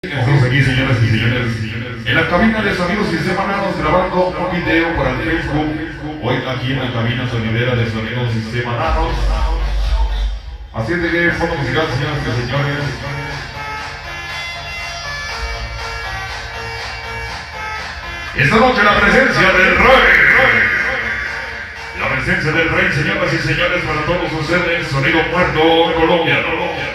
Estamos aquí, señoras y señores, en la cabina de sonidos y semananos grabando un video para el Facebook. Hoy aquí en la cabina sonidera de sonidos y semananos. Así es de que fondo musical, señoras y señores. Esta noche la presencia del rey. La presencia del rey, señoras y señores, para todos ustedes, sonido muerto colombiano.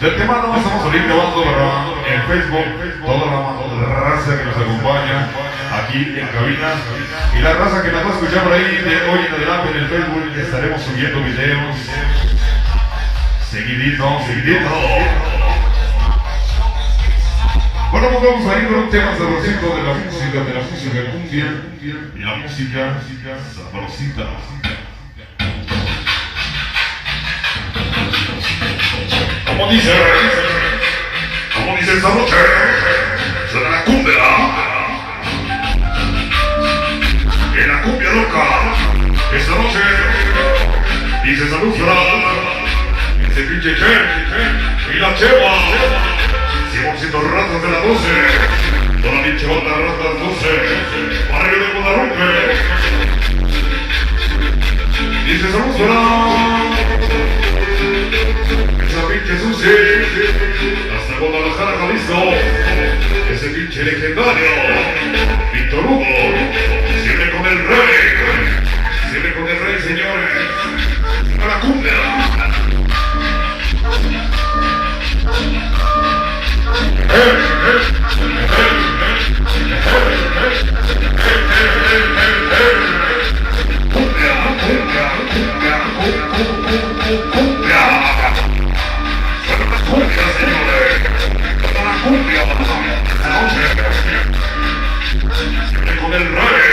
Del tema no estamos ahorita grabando para el Facebook, toda la raza que nos acompaña aquí en cabina y la raza que nos va a escuchar por ahí de hoy en adelante en el Facebook. Estaremos subiendo videos seguidito. Bueno, pues vamos a ir con un tema sabrosito de la música cumbia y la música sabrosita. Como dice esta noche, suena la cumbia. En la cumbia loca, esta noche, dice salud para ese pinche Che y la Cheva. 100% ratas de la 12, toda la pinche banda ratas 12, barrio de Guadalupe. Dice salud para Jesús, hasta Guadalajara, Jalisco, ese pinche legendario, Víctor Hugo, siempre con el rey, señores, a la cumbia. Con el rey.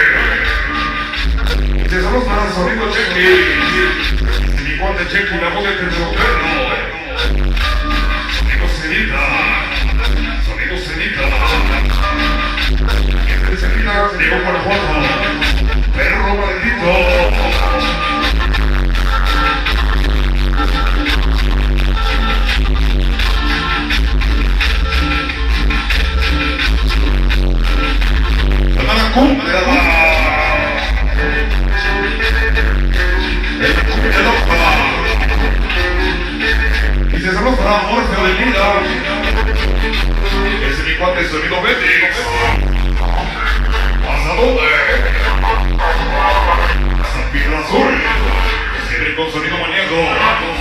Empezamos para el sonido Chequi. Mi cuate Chequi, la voz del termoperno. Sonido Cenita. Este Cenita se llegó para Juanjo. Perro maldito. Y se saluda para Morfeo de vida. Ese es mi cuate sonido Betix. ¿Hasta dónde? Hasta Piedra Azul. Siempre con sonido maníaco.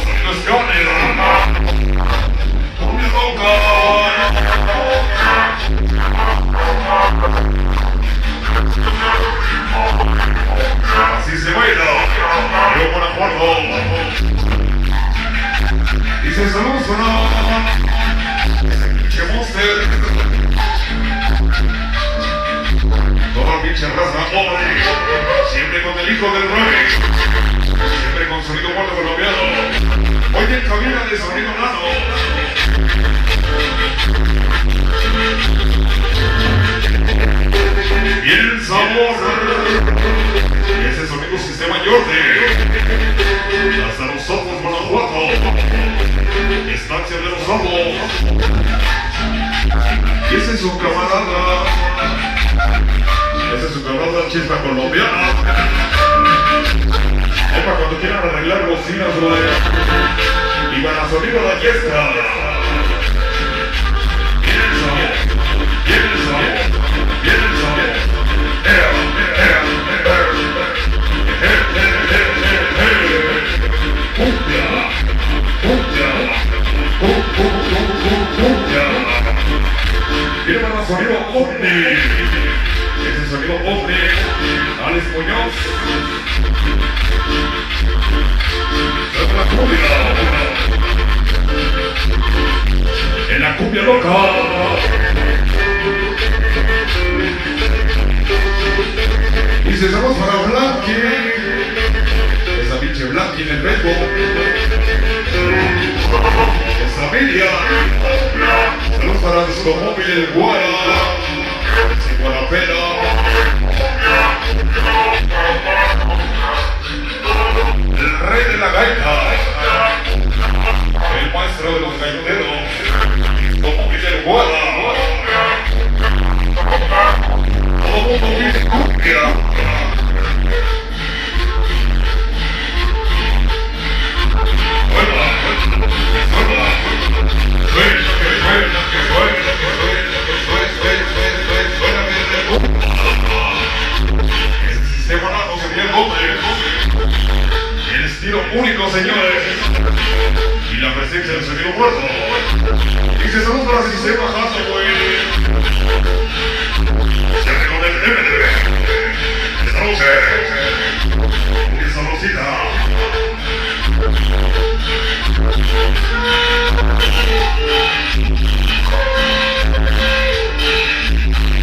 Sonido Scanner. Cumbia loca. Así se baila, yo con acuerdo. Dice saludos o no. Pinche monster. Toda pinche raza pobre. Siempre con el hijo del rey. Siempre con sonido muerto colombiano. Hoy en cabina de sonido nano. Y el sabor. Ese sonido Sistema Yordi. Hasta los ojos, Guanajuato. Estancia de los ojos. Y ese es su camarada. Ese es su camarada Chispa colombiana. Es para cuando quieran arreglar bocinas, y para sonido la fiesta. Viene el sabor. Viene para el sonido OVNI. Ese sonido OVNI. Alex Muñoz. En la cumbia. En la cumbia loca. Y se estamos para Blanqui. Esa pinche Blanqui en el Facebook. Esa Miriam. Saludos para Discomóvil el Guara. Sin Guarapera. El rey de la gaita. señores. Y la presencia del sonido muerto. Dice salud para el sistema Hathaway. Se hace con el MDB. Esta noche. Esa rosita.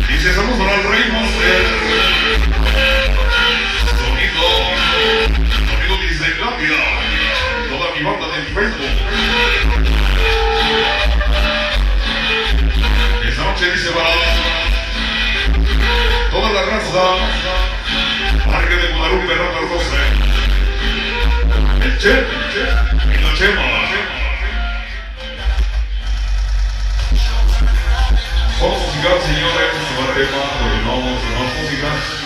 Dice salud para el Rey Monster. Sonido Disneylandia. Toda mi banda de Facebook. Esta noche dice para toda la raza. Parque de Guadalupe, Rata 12. El Che y la Chema. Vamos a musicar, señores. Vamos a continuamos con más música.